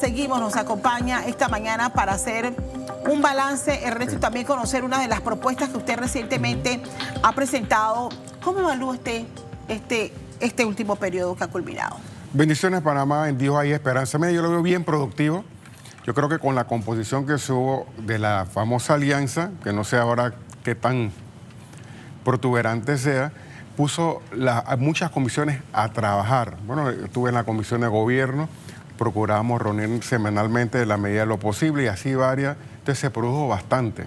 seguimos, nos acompaña esta mañana para hacer un balance, Ernesto, y también conocer una de las propuestas que usted recientemente ha presentado. ¿Cómo evalúa usted este último periodo que ha culminado? Bendiciones, Panamá, en Dios hay esperanza. Mira, yo lo veo bien productivo. Yo creo que con la composición que se hubo de la famosa alianza, que no sé ahora qué tan protuberante sea, puso a muchas comisiones a trabajar. Bueno, estuve en la comisión de gobierno, procurábamos reunir semanalmente en la medida de lo posible y así varias. Entonces se produjo bastante,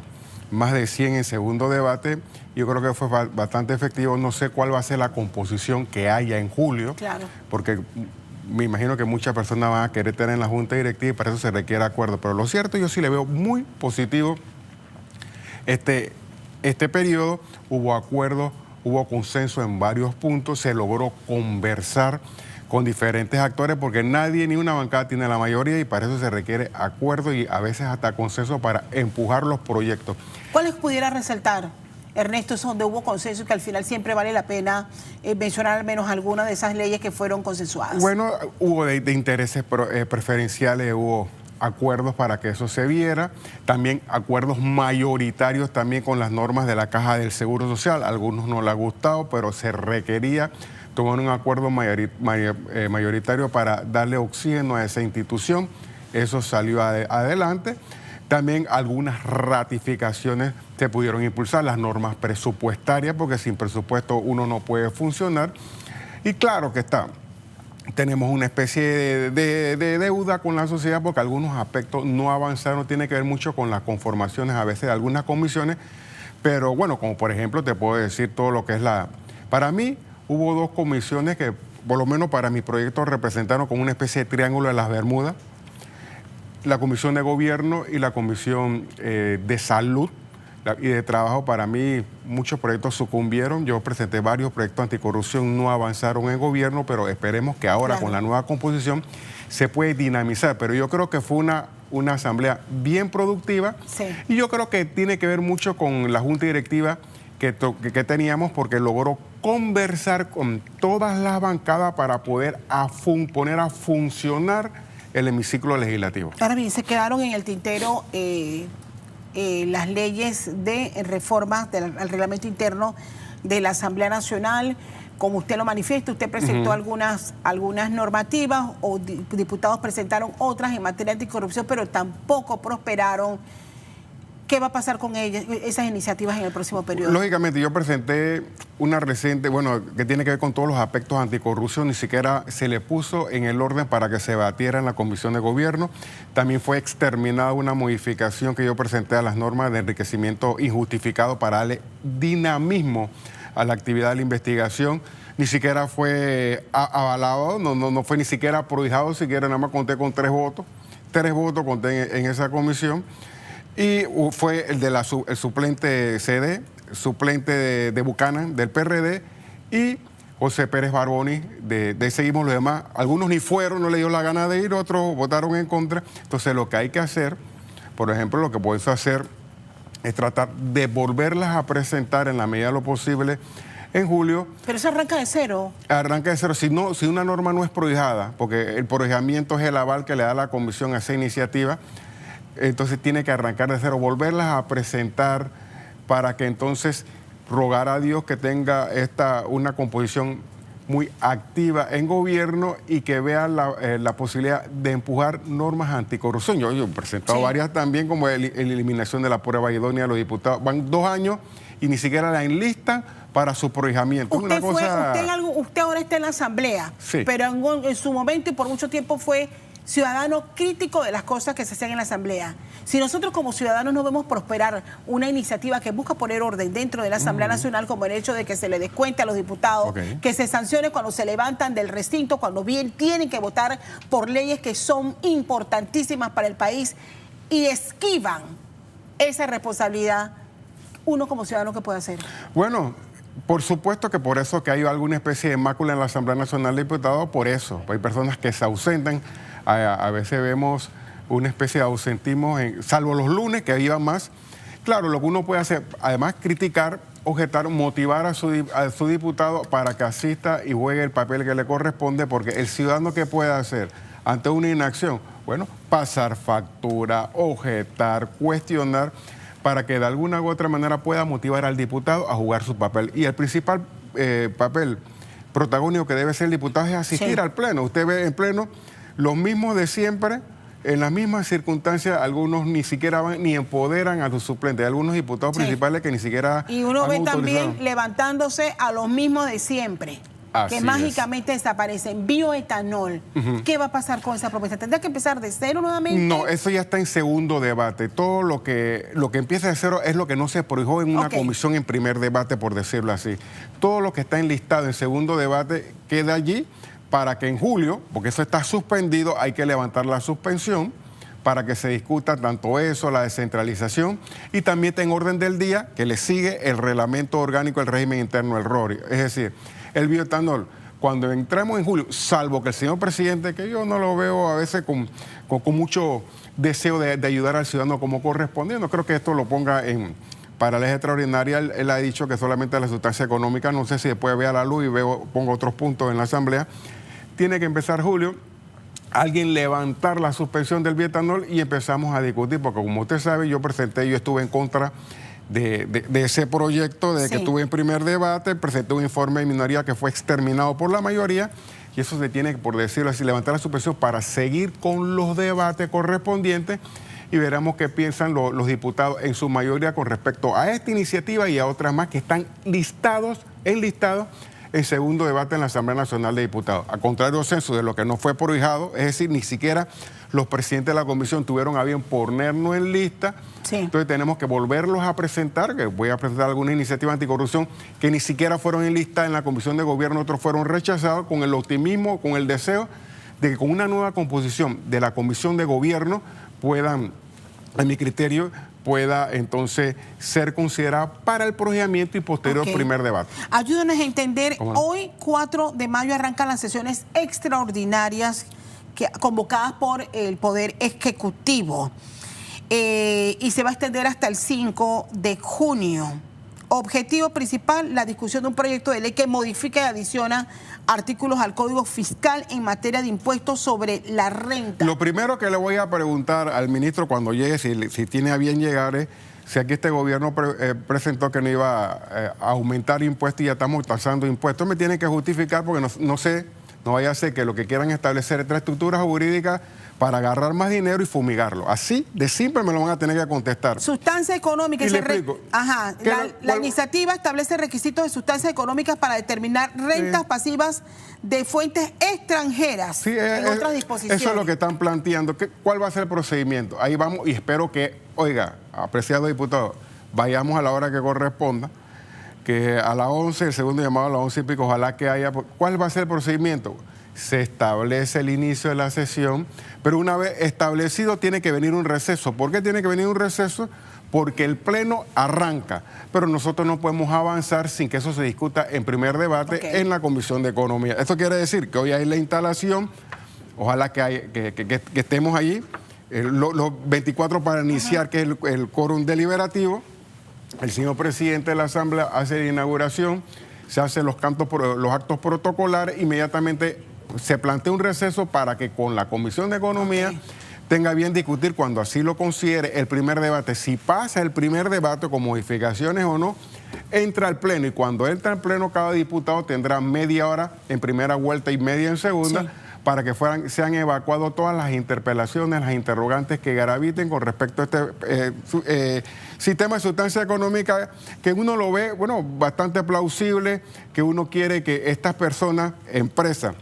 más de 100 en segundo debate. Yo creo que fue bastante efectivo. No sé cuál va a ser la composición que haya en julio, claro, porque me imagino que muchas personas van a querer tener en la Junta Directiva y para eso se requiere acuerdo. Pero lo cierto, yo sí le veo muy positivo este periodo. Hubo acuerdos, hubo consenso en varios puntos, se logró conversar con diferentes actores porque nadie, ni una bancada tiene la mayoría y para eso se requiere acuerdo y a veces hasta consenso para empujar los proyectos. ¿Cuáles pudiera resaltar, Ernesto, es donde hubo consenso y que al final siempre vale la pena mencionar al menos algunas de esas leyes que fueron consensuadas? Bueno, hubo de intereses preferenciales, hubo acuerdos para que eso se viera, también acuerdos mayoritarios también con las normas de la Caja del Seguro Social. A algunos no les ha gustado, pero se requería tomar un acuerdo mayoritario para darle oxígeno a esa institución. Eso salió adelante. También algunas ratificaciones se pudieron impulsar, las normas presupuestarias, porque sin presupuesto uno no puede funcionar. Y claro que tenemos una especie de deuda con la sociedad porque algunos aspectos no avanzaron, tiene que ver mucho con las conformaciones a veces de algunas comisiones, pero bueno, como por ejemplo te puedo decir todo lo que es Para mí hubo dos comisiones que por lo menos para mi proyecto representaron como una especie de triángulo de las Bermudas, la Comisión de Gobierno y la Comisión de Salud y de Trabajo. Para mí muchos proyectos sucumbieron, yo presenté varios proyectos anticorrupción, no avanzaron en gobierno, pero esperemos que ahora con la nueva composición se puede dinamizar. Pero yo creo que fue una asamblea bien productiva y yo creo que tiene que ver mucho con la Junta Directiva que teníamos porque logró conversar con todas las bancadas para poder poner a funcionar el hemiciclo legislativo. Ahora bien, se quedaron en el tintero las leyes de reformas al reglamento interno de la Asamblea Nacional. Como usted lo manifiesta, usted presentó algunas normativas o diputados presentaron otras en materia de anticorrupción, pero tampoco prosperaron. ¿Qué va a pasar con ellas, esas iniciativas en el próximo periodo? Lógicamente, yo presenté una reciente, que tiene que ver con todos los aspectos anticorrupción, ni siquiera se le puso en el orden para que se batiera en la Comisión de Gobierno. También fue exterminada una modificación que yo presenté a las normas de enriquecimiento injustificado para darle dinamismo a la actividad de la investigación. Ni siquiera fue avalado, no fue ni siquiera prohijado, siquiera nada más conté con 3 votos. 3 votos conté en esa comisión. Y fue el suplente CD, suplente de Buchanan, del PRD, y José Pérez Barboni, de Seguimos los Demás. Algunos ni fueron, no le dio la gana de ir, otros votaron en contra. Entonces lo que hay que hacer, por ejemplo, lo que puedes hacer es tratar de volverlas a presentar en la medida de lo posible en julio. Pero eso arranca de cero. Arranca de cero. Si una norma no es prohijada, porque el prohijamiento es el aval que le da la comisión a esa iniciativa, entonces tiene que arrancar de cero, volverlas a presentar para que entonces rogar a Dios que tenga una composición muy activa en gobierno y que vea la posibilidad de empujar normas anticorrupción. Yo he presentado varias también, como la eliminación de la prueba idónea de los diputados. Van 2 años y ni siquiera la enlistan para su prohijamiento. Usted ahora está en la Asamblea, pero en su momento y por mucho tiempo fue ciudadano crítico de las cosas que se hacen en la Asamblea. Si nosotros como ciudadanos no vemos prosperar una iniciativa que busca poner orden dentro de la Asamblea Nacional, como el hecho de que se le descuente a los diputados, que se sancione cuando se levantan del recinto, cuando bien tienen que votar por leyes que son importantísimas para el país y esquivan esa responsabilidad, uno como ciudadano, ¿qué puede hacer? Bueno, por supuesto que por eso que hay alguna especie de mácula en la Asamblea Nacional de Diputados, por eso. Hay personas que se ausentan. A veces vemos una especie de ausentismo, salvo los lunes, que iban más. Claro, lo que uno puede hacer, además, criticar, objetar, motivar a su diputado para que asista y juegue el papel que le corresponde, porque el ciudadano, ¿qué puede hacer ante una inacción? Bueno, pasar factura, objetar, cuestionar, para que de alguna u otra manera pueda motivar al diputado a jugar su papel. Y el principal papel protagónico que debe ser el diputado es asistir al pleno. Usted ve en pleno los mismos de siempre, en las mismas circunstancias. Algunos ni siquiera van ni empoderan a sus suplentes. Hay algunos diputados principales que ni siquiera y uno ve también levantándose a los mismos de siempre. Que mágicamente desaparecen. Bioetanol. ¿Qué va a pasar con esa propuesta? ¿Tendrá que empezar de cero nuevamente? No, eso ya está en segundo debate. Todo lo que empieza de cero es lo que no se prohijó en una comisión en primer debate, por decirlo así. Todo lo que está enlistado en segundo debate queda allí para que en julio, porque eso está suspendido, hay que levantar la suspensión para que se discuta tanto eso, la descentralización, y también está en orden del día que le sigue el reglamento orgánico del régimen interno, el RORI. Es decir, el bioetanol, cuando entremos en julio, salvo que el señor presidente, que yo no lo veo a veces con mucho deseo de ayudar al ciudadano como corresponde, no creo que esto lo ponga para ley extraordinaria. Él ha dicho que solamente la sustancia económica, no sé si después vea la luz y pongo otros puntos en la Asamblea. Tiene que empezar julio, alguien levantar la suspensión del bioetanol y empezamos a discutir, porque como usted sabe, yo estuve en contra de ese proyecto, que estuve en primer debate, presenté un informe de minoría que fue exterminado por la mayoría, y eso se tiene que, por decirlo así, levantar la suspensión para seguir con los debates correspondientes y veremos qué piensan los diputados en su mayoría con respecto a esta iniciativa y a otras más que están enlistados en segundo debate en la Asamblea Nacional de Diputados. A contrario censo de lo que no fue prohijado, es decir, ni siquiera los presidentes de la comisión tuvieron a bien ponernos en lista. Entonces tenemos que volverlos a presentar, que voy a presentar alguna iniciativa anticorrupción que ni siquiera fueron en lista en la Comisión de Gobierno, otros fueron rechazados, con el optimismo, con el deseo de que con una nueva composición de la Comisión de Gobierno puedan, en mi criterio, pueda entonces ser considerada para el pronunciamiento y posterior primer debate. Ayúdanos a entender, hoy 4 de mayo arrancan las sesiones extraordinarias convocadas por el Poder Ejecutivo y se va a extender hasta el 5 de junio. Objetivo principal, la discusión de un proyecto de ley que modifica y adiciona artículos al Código Fiscal en materia de impuestos sobre la renta. Lo primero que le voy a preguntar al ministro cuando llegue, si tiene a bien llegar, es si aquí este gobierno presentó que no iba a aumentar impuestos y ya estamos tasando impuestos. Me tiene que justificar porque no sé, no vaya a ser que lo que quieran establecer es estructuras jurídicas para agarrar más dinero y fumigarlo. Así de simple me lo van a tener que contestar. Sustancia económica. La iniciativa establece requisitos de sustancias económicas para determinar rentas pasivas de fuentes extranjeras en otras disposiciones. Eso es lo que están planteando. ¿Cuál va a ser el procedimiento? Ahí vamos y espero que, oiga, apreciado diputado, vayamos a la hora que corresponda, que a las 11, el segundo llamado a las 11 y pico, ojalá que haya. ¿Cuál va a ser el procedimiento? Se establece el inicio de la sesión, pero una vez establecido tiene que venir un receso. ¿Por qué tiene que venir un receso? Porque el pleno arranca, pero nosotros no podemos avanzar sin que eso se discuta en primer debate en la Comisión de Economía. Esto quiere decir que hoy hay la instalación, ojalá que estemos allí, los 24 para iniciar, que es el quórum deliberativo. El señor presidente de la Asamblea hace la inauguración, se hacen los actos protocolares, inmediatamente se plantea un receso para que con la Comisión de Economía tenga bien discutir, cuando así lo considere, el primer debate. Si pasa el primer debate con modificaciones o no, entra al pleno, y cuando entra al pleno cada diputado tendrá media hora en primera vuelta y media en segunda, para que sean evacuadas todas las interpelaciones, las interrogantes que graviten con respecto a este sistema de sustancia económica, que uno lo ve, bueno, bastante plausible, que uno quiere que estas personas, empresas,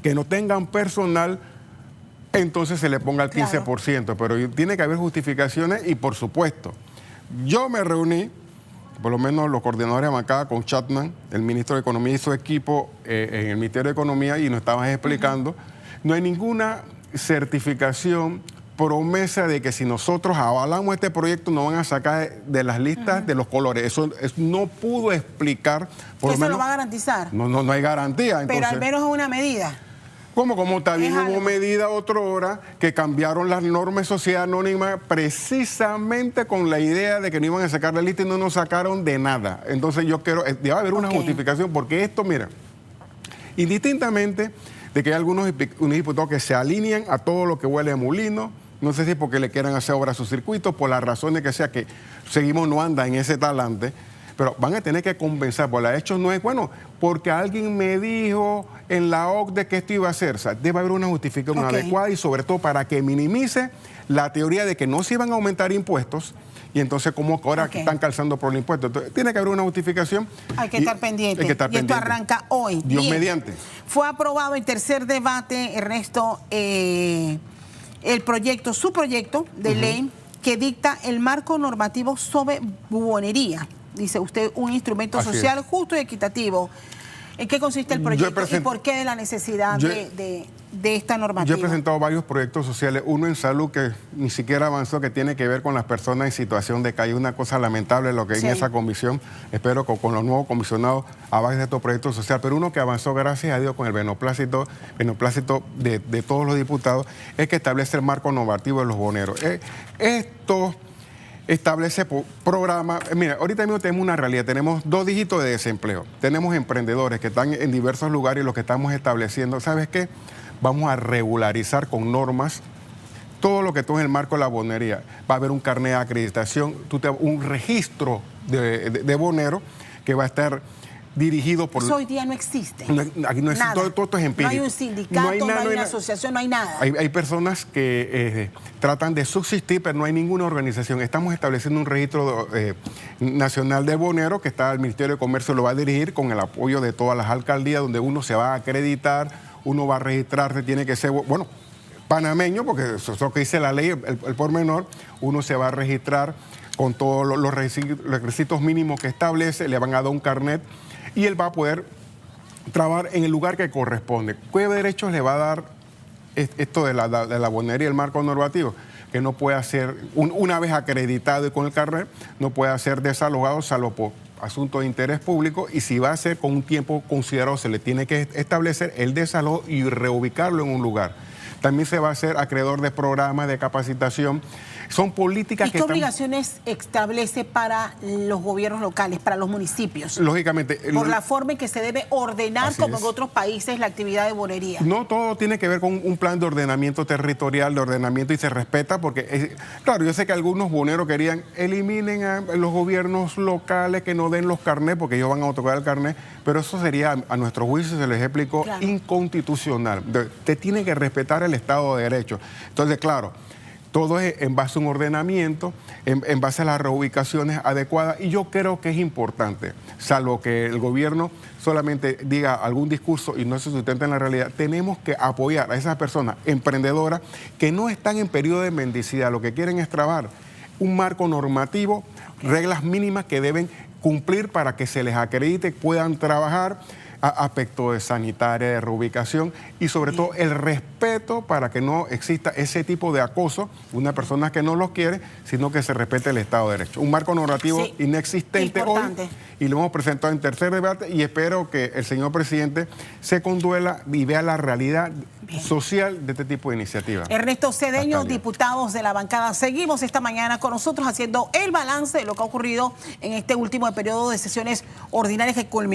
que no tengan personal, entonces se le ponga el 15%, pero tiene que haber justificaciones y, por supuesto, yo me reuní, por lo menos los coordinadores de bancada, con Chapman, el ministro de Economía y su equipo en el Ministerio de Economía, y nos estaban explicando, no hay ninguna certificación, promesa de que si nosotros avalamos este proyecto nos van a sacar de las listas de los colores. Eso no pudo explicar. ¿Eso lo va a garantizar? No hay garantía. Entonces, pero al menos es una medida. Como también hubo medida otra hora que cambiaron las normas de sociedad anónima precisamente con la idea de que no iban a sacar la lista y no nos sacaron de nada. Entonces yo quiero, debe haber una justificación, porque esto, mira, indistintamente de que hay algunos diputados que se alinean a todo lo que huele a mulino. No sé si es porque le quieran hacer obra a su circuito, por las razones que sea, que Seguimos no anda en ese talante, pero van a tener que compensar, por la hecho no es, bueno, porque alguien me dijo en la OCDE que esto iba a ser. O sea, debe haber una justificación adecuada y sobre todo para que minimice la teoría de que no se iban a aumentar impuestos y entonces como ahora están calzando por el impuesto. Entonces, tiene que haber una justificación. Hay que estar pendiente. Hay que estar pendiente. Esto arranca hoy. Dios mediante. Fue aprobado en tercer debate, Ernesto, su proyecto de ley que dicta el marco normativo sobre buhonería. Dice usted, un instrumento social justo y equitativo. ¿En qué consiste el proyecto y por qué de la necesidad de esta normativa? Yo he presentado varios proyectos sociales, uno en salud que ni siquiera avanzó, que tiene que ver con las personas en situación de calle. Una cosa lamentable lo que hay en esa comisión. Espero que con los nuevos comisionados avance estos proyectos sociales, pero uno que avanzó, gracias a Dios, con el beneplácito de todos los diputados, es que establece el marco normativo de los boneros. Esto establece programas. Mira, ahorita mismo tenemos una realidad, tenemos 2 dígitos de desempleo, tenemos emprendedores que están en diversos lugares y lo que estamos estableciendo, ¿sabes qué? Vamos a regularizar con normas todo lo que todo en el marco de la bonería. Va a haber un carnet de acreditación, un registro de bonero que va a estar dirigido por... Eso hoy día no existe. Aquí no existe, todo es empírico. No hay un sindicato, no hay una asociación, no hay nada. Hay personas que tratan de subsistir, pero no hay ninguna organización. Estamos estableciendo un registro nacional de boneros que el Ministerio de Comercio lo va a dirigir con el apoyo de todas las alcaldías, donde uno se va a acreditar, uno va a registrarse, tiene que ser, bueno, panameño, porque eso es lo que dice la ley, el pormenor, uno se va a registrar con todos los requisitos mínimos que establece, le van a dar un carnet y él va a poder trabajar en el lugar que corresponde. ¿Qué derechos le va a dar esto de la bonería y el marco normativo? Que no puede hacer, una vez acreditado y con el carnet, no puede ser desalojado salvo por asunto de interés público, y si va a ser con un tiempo considerado, se le tiene que establecer el desalojo y reubicarlo en un lugar. También se va a hacer acreedor de programas de capacitación. Son políticas que... ¿Y qué obligaciones establece para los gobiernos locales, para los municipios? Lógicamente... Por la forma en que se debe ordenar, como en otros países, la actividad de bonería. No, todo tiene que ver con un plan de ordenamiento territorial, de ordenamiento, y se respeta porque... claro, yo sé que algunos boneros querían eliminen a los gobiernos locales que no den los carnés, porque ellos van a otorgar el carnet, pero eso sería, a nuestro juicio, se les explicó, inconstitucional. Te tiene que respetar el Estado de Derecho. Entonces, claro, todo es en base a un ordenamiento, en base a las reubicaciones adecuadas, y yo creo que es importante, salvo que el gobierno solamente diga algún discurso y no se sustenta en la realidad, tenemos que apoyar a esas personas emprendedoras que no están en periodo de mendicidad, lo que quieren es trabajar un marco normativo, reglas mínimas que deben cumplir para que se les acredite, puedan trabajar, aspectos de sanitaria, de reubicación y sobre todo el respeto para que no exista ese tipo de acoso, una persona que no lo quiere, sino que se respete el Estado de Derecho. Un marco normativo inexistente hoy, y lo hemos presentado en tercer debate, y espero que el señor presidente se conduela y vea la realidad social de este tipo de iniciativas. Ernesto Cedeño, diputados de la bancada, seguimos esta mañana con nosotros haciendo el balance de lo que ha ocurrido en este último periodo de sesiones ordinarias que culminó